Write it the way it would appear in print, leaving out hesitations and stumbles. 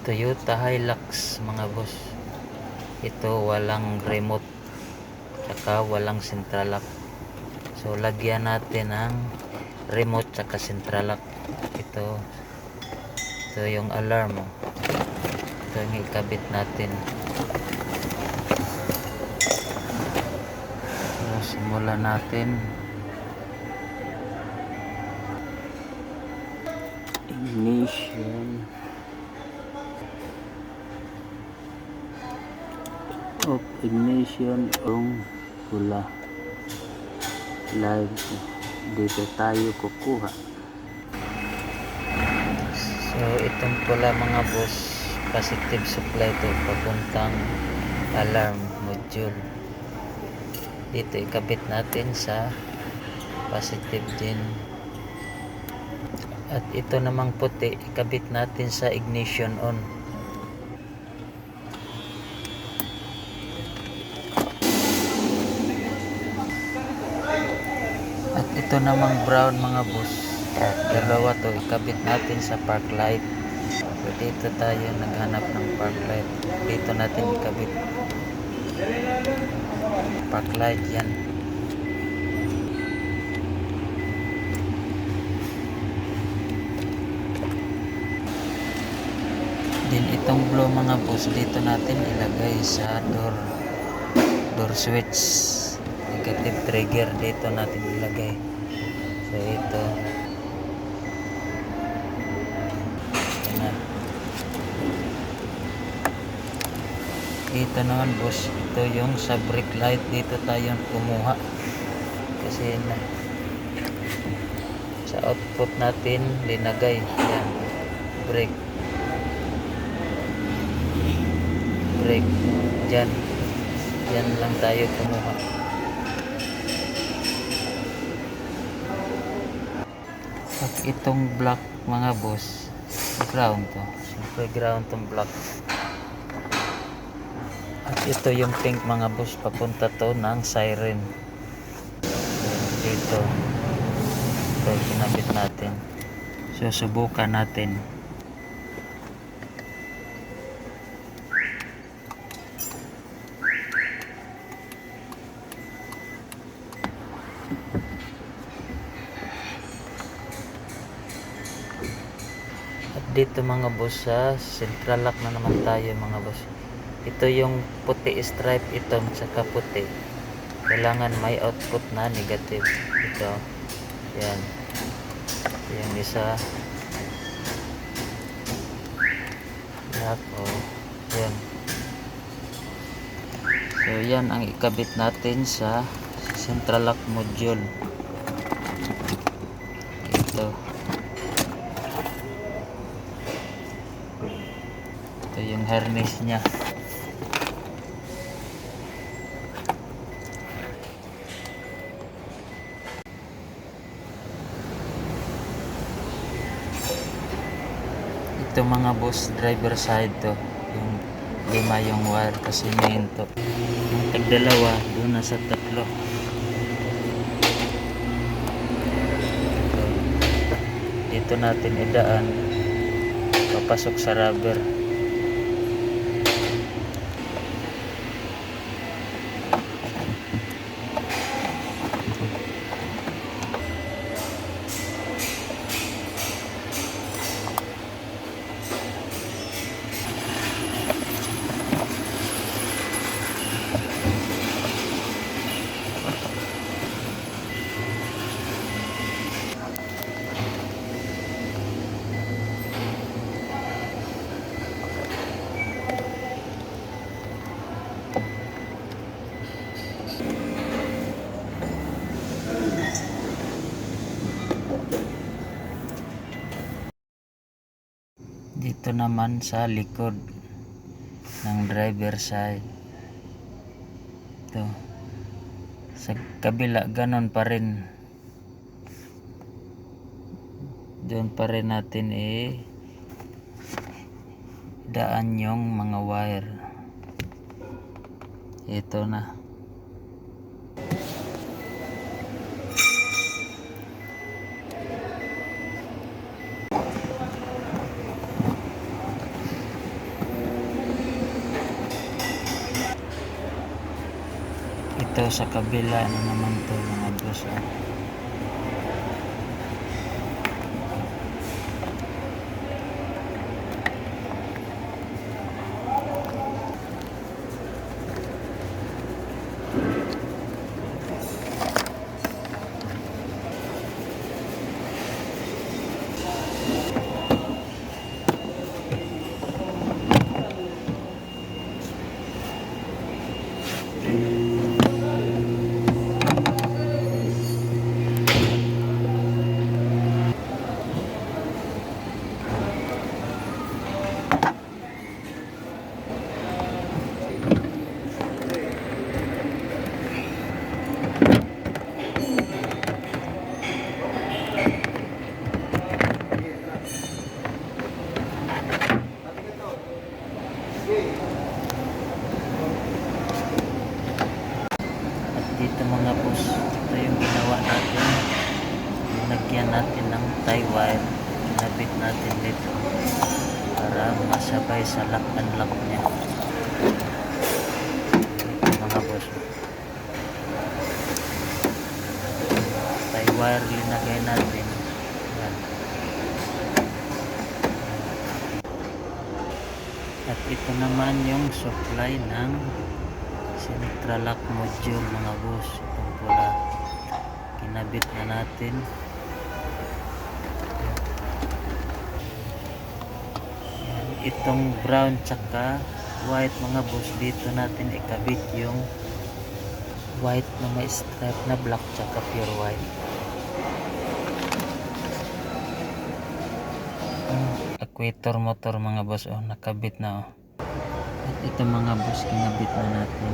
Toyota Hilux mga boss. Ito walang remote tsaka walang central lock. So lagyan natin ng remote tsaka central lock. Ito yung alarm. Ito yung ikabit natin. So simulan natin. Ignition off, ignition on, pula, live. Dito tayo kukuha. So itong pula mga boss, positive supply to papuntang alarm module. Dito ikabit natin sa positive din. At ito namang puti ikabit natin sa ignition on. At ito namang brown mga boss, dalawa to ikabit natin sa park light. So dito tayo naghanap ng park light. Dito natin ikabit park light yan. Din itong blue mga boss, dito natin ilagay sa door switch. Negative trigger dito natin ilagay. So ito naman boss, ito yung sa brake light. Dito tayo kumuha kasi sa output natin linagay yan, brake dyan lang tayo kumuha. At itong black mga boss, ground to, siyempre ground tong black. At ito yung pink mga boss, papunta to ng siren. Dito ito kinabit natin. So subukan natin. At dito mga boss, sa central lock na naman tayo mga boss. Ito yung puti stripe, ito saka puti, kailangan may output na negative. Ito yan, yung isa lock, yan. So yan ang ikabit natin sa central lock module. Ito yung harness nya. Ito mga boss, driver side to, yung lima yung wire kasi main to. Yung tagdalawa doon na sa tatlo. Dito natin idaan papasok sa rubber. Dito naman sa likod ng driver side, ito sa kabila ganon pa rin, doon pa rin natin daan yung mga wire. Ito na. Ito sa kabila na naman to mga boss. At dito mga boss, ito yung ginawa natin. Linagyan natin ng tie wire. Kinabit natin dito para masabay sa lock and lock niya. Ito mga boss. Tie wire linagay natin. Yan. At ito naman yung supply ng central lock module mga boss. Itong pula. Kinabit na natin. Yan. Itong brown tsaka white mga boss, dito natin ikabit yung white na may stripe na black tsaka pure white. Equator motor mga boss, nakabit na. At ito mga boss, kinabit na natin.